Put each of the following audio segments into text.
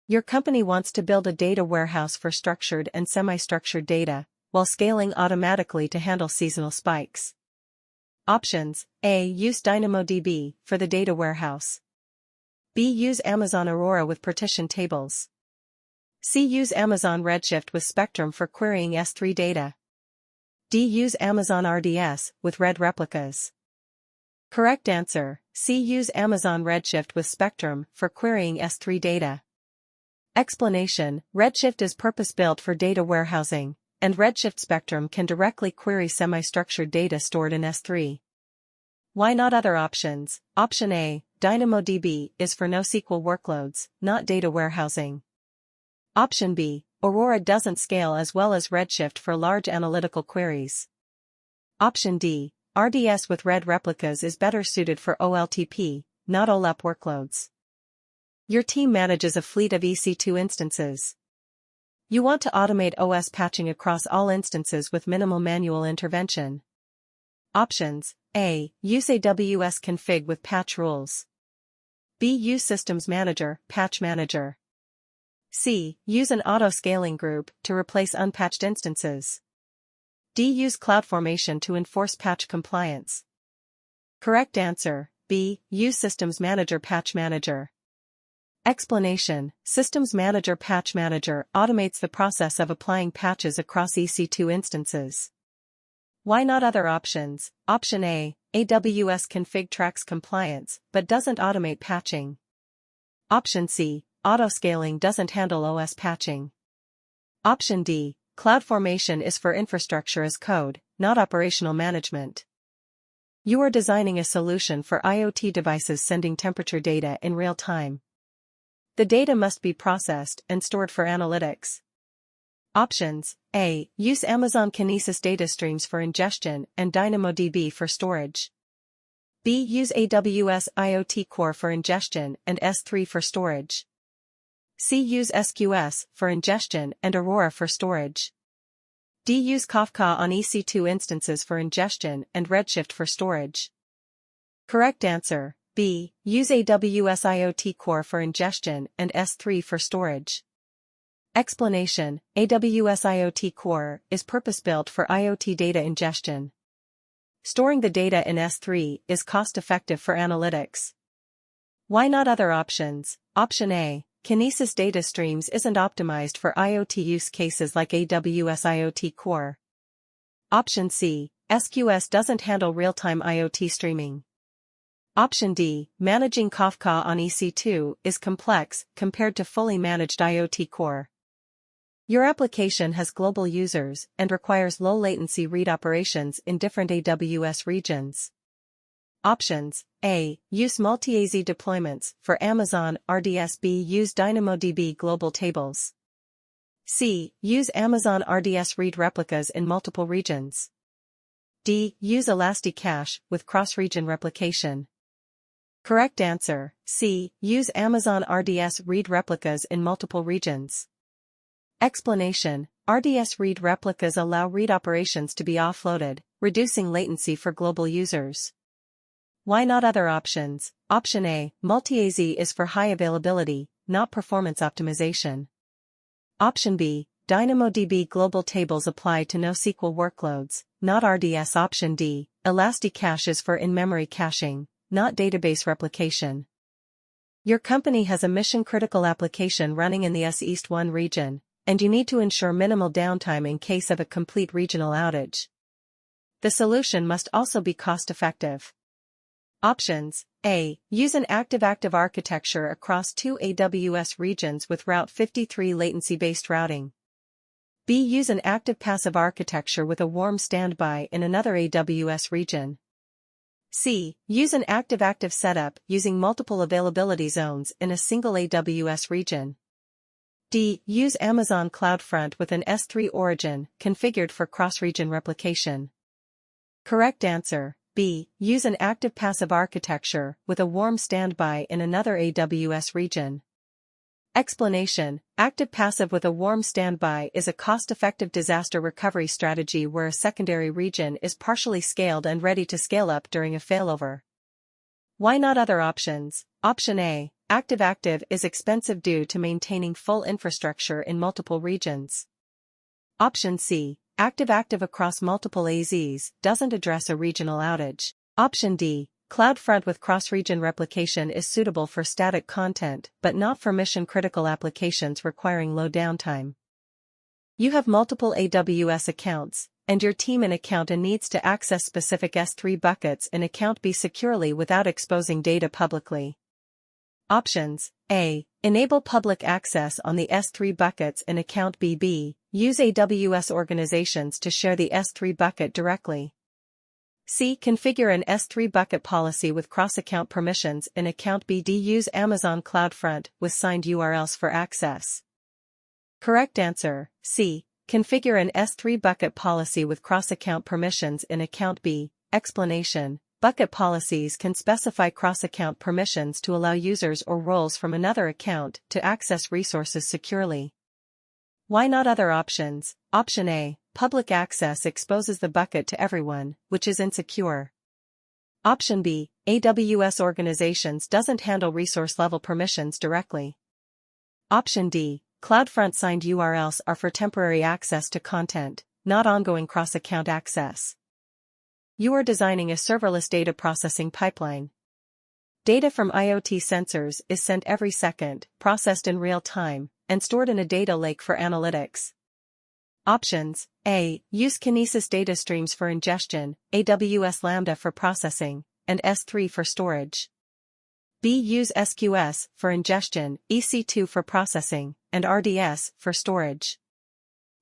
Your company wants to build a data warehouse for structured and semi-structured data, while scaling automatically to handle seasonal spikes. Options: A. Use DynamoDB for the data warehouse. B. Use Amazon Aurora with partition tables. C. Use Amazon Redshift with Spectrum for querying S3 data. D. Use Amazon RDS with RED replicas. Correct answer: C. Use Amazon Redshift with Spectrum for querying S3 data. Explanation: Redshift is purpose-built for data warehousing, and Redshift Spectrum can directly query semi-structured data stored in S3. Why not other options? Option A. DynamoDB is for NoSQL workloads, not data warehousing. Option B. Aurora doesn't scale as well as Redshift for large analytical queries. Option D. RDS with RED replicas is better suited for OLTP, not OLAP workloads. Your team manages a fleet of EC2 instances. You want to automate OS patching across all instances with minimal manual intervention. Options: A. Use AWS config with patch rules. B. Use Systems Manager, Patch Manager. C. Use an auto scaling group to replace unpatched instances. D. Use CloudFormation to enforce patch compliance. Correct answer: B. Use Systems Manager, Patch Manager. Explanation: Systems Manager Patch Manager automates the process of applying patches across EC2 instances. Why not other options? Option A. AWS config tracks compliance, but doesn't automate patching. Option C. Auto-scaling doesn't handle OS patching. Option D. CloudFormation is for infrastructure as code, not operational management. You are designing a solution for IoT devices sending temperature data in real time. The data must be processed and stored for analytics. Options: A. Use Amazon Kinesis data streams for ingestion and DynamoDB for storage. B. Use AWS IoT Core for ingestion and S3 for storage. C. Use SQS for ingestion and Aurora for storage. D. Use Kafka on EC2 instances for ingestion and Redshift for storage. Correct answer: B. Use AWS IoT Core for ingestion and S3 for storage. Explanation: AWS IoT Core is purpose-built for IoT data ingestion. Storing the data in S3 is cost-effective for analytics. Why not other options? Option A. Kinesis data streams isn't optimized for IoT use cases like AWS IoT Core. Option C. SQS doesn't handle real-time IoT streaming. Option D. Managing Kafka on EC2 is complex compared to fully managed IoT Core. Your application has global users and requires low-latency read operations in different AWS regions. Options: A. Use multi-AZ deployments for Amazon RDS. B. Use DynamoDB global tables. C. Use Amazon RDS read replicas in multiple regions. D. Use Elastic Cache with cross-region replication. Correct answer: C. Use Amazon RDS read replicas in multiple regions. Explanation: RDS read replicas allow read operations to be offloaded, reducing latency for global users. Why not other options? Option A. Multi-AZ is for high availability, not performance optimization. Option B. DynamoDB global tables apply to NoSQL workloads, not RDS. Option D. Elastic Cache is for in-memory caching, not database replication. Your company has a mission-critical application running in the S East 1 region, and you need to ensure minimal downtime in case of a complete regional outage. The solution must also be cost-effective. Options: A. Use an active-active architecture across two AWS regions with Route 53 latency-based routing. B. Use an active-passive architecture with a warm standby in another AWS region. C. Use an active-active setup using multiple availability zones in a single AWS region. D. Use Amazon CloudFront with an S3 origin configured for cross-region replication. Correct answer: B. Use an active-passive architecture with a warm standby in another AWS region. Explanation: Active-passive with a warm standby is a cost-effective disaster recovery strategy where a secondary region is partially scaled and ready to scale up during a failover. Why not other options? Option A. active-active is expensive due to maintaining full infrastructure in multiple regions. Option C, active-active across multiple AZs, doesn't address a regional outage. Option D, CloudFront with cross-region replication is suitable for static content but not for mission-critical applications requiring low downtime. You have multiple AWS accounts, and your team in account A needs to access specific S3 buckets in account B securely without exposing data publicly. Options: A. Enable public access on the S3 buckets in account B. B. Use AWS organizations to share the S3 bucket directly. C. Configure an S3 bucket policy with cross-account permissions in account B. D. Use Amazon CloudFront with signed URLs for access. Correct answer: C. Configure an S3 bucket policy with cross-account permissions in account B. Explanation: bucket policies can specify cross-account permissions to allow users or roles from another account to access resources securely. Why not other options? Option A. Public access exposes the bucket to everyone, which is insecure. Option B. AWS organizations doesn't handle resource-level permissions directly. Option D. CloudFront signed URLs are for temporary access to content, not ongoing cross-account access. You are designing a serverless data processing pipeline. Data from IoT sensors is sent every second, processed in real time, and stored in a data lake for analytics. Options: A. Use Kinesis data streams for ingestion, AWS Lambda for processing, and S3 for storage. B. Use SQS for ingestion, EC2 for processing, and RDS for storage.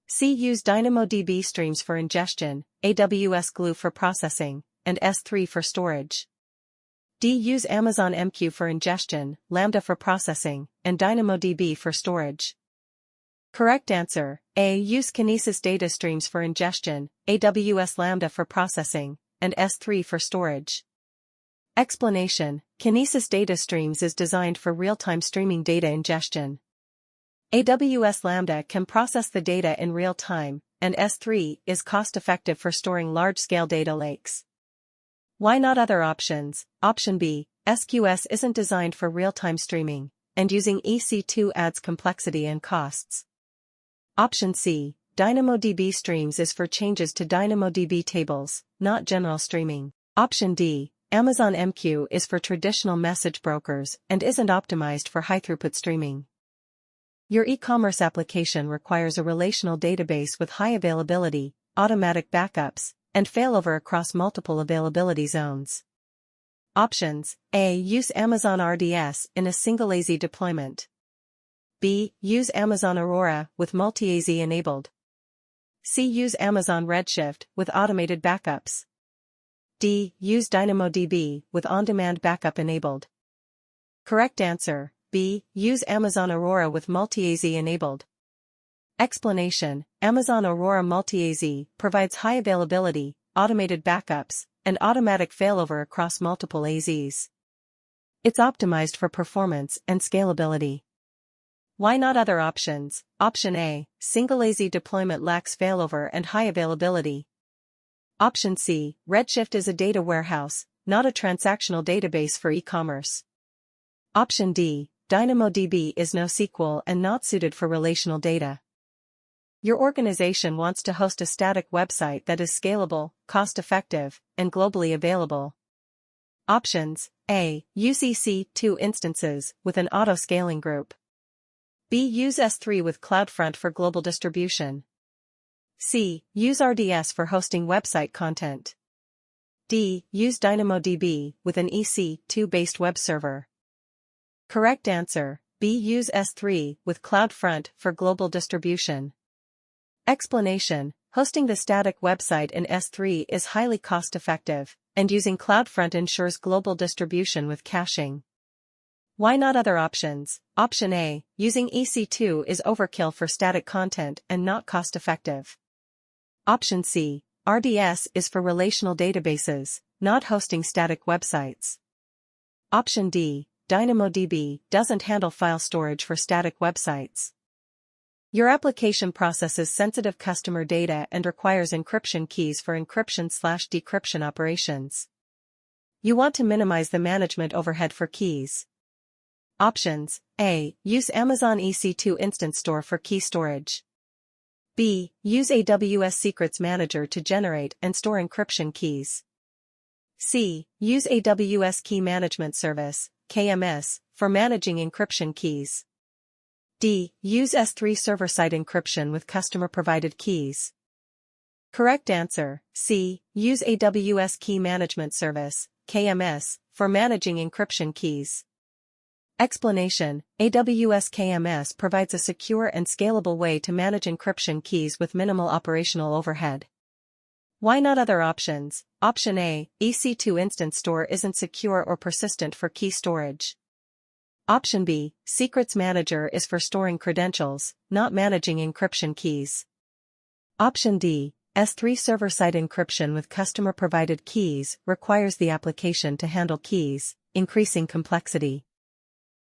C. Use DynamoDB streams for ingestion, AWS Glue for processing, and S3 for storage. D. Use Amazon MQ for ingestion, Lambda for processing, and DynamoDB for storage. Correct answer: A. Use Kinesis data streams for ingestion, AWS Lambda for processing, and S3 for storage. Explanation: Kinesis data streams is designed for real-time streaming data ingestion. AWS Lambda can process the data in real time, and S3 is cost-effective for storing large-scale data lakes. Why not other options? Option B. SQS isn't designed for real-time streaming, and using EC2 adds complexity and costs. Option C. DynamoDB streams is for changes to DynamoDB tables, not general streaming. Option D. Amazon MQ is for traditional message brokers and isn't optimized for high-throughput streaming. Your e-commerce application requires a relational database with high availability, automatic backups, and failover across multiple availability zones. Options: A. Use Amazon RDS in a single AZ deployment. B. Use Amazon Aurora with multi-AZ enabled. C. Use Amazon Redshift with automated backups. D. Use DynamoDB with on-demand backup enabled. Correct answer: B. Use Amazon Aurora with multi-AZ enabled. Explanation: Amazon Aurora multi-AZ provides high availability, automated backups, and automatic failover across multiple AZs. It's optimized for performance and scalability. Why not other options? Option A. Single AZ deployment lacks failover and high availability. Option C. Redshift is a data warehouse, not a transactional database for e-commerce. Option D. DynamoDB is NoSQL and not suited for relational data. Your organization wants to host a static website that is scalable, cost-effective, and globally available. Options: A. Use EC2 instances with an auto-scaling group. B. Use S3 with CloudFront for global distribution. C. Use RDS for hosting website content. D. Use DynamoDB with an EC2-based web server. Correct answer: B. Use S3 with CloudFront for global distribution. Explanation: hosting the static website in S3 is highly cost-effective, and using CloudFront ensures global distribution with caching. Why not other options? Option A. Using EC2 is overkill for static content and not cost-effective. Option C. RDS is for relational databases, not hosting static websites. Option D. DynamoDB doesn't handle file storage for static websites. Your application processes sensitive customer data and requires encryption keys for encryption/decryption operations. You want to minimize the management overhead for keys. Options: A. Use Amazon EC2 Instance Store for key storage. B. Use AWS Secrets Manager to generate and store encryption keys. C. Use AWS Key Management Service, KMS, for managing encryption keys. D. Use S3 server-side encryption with customer-provided keys. Correct answer: C. Use AWS Key Management Service, KMS, for managing encryption keys. Explanation: AWS KMS provides a secure and scalable way to manage encryption keys with minimal operational overhead. Why not other options? Option A. EC2 Instance Store isn't secure or persistent for key storage. Option B. Secrets Manager is for storing credentials, not managing encryption keys. Option D. S3 server-side encryption with customer-provided keys requires the application to handle keys, increasing complexity.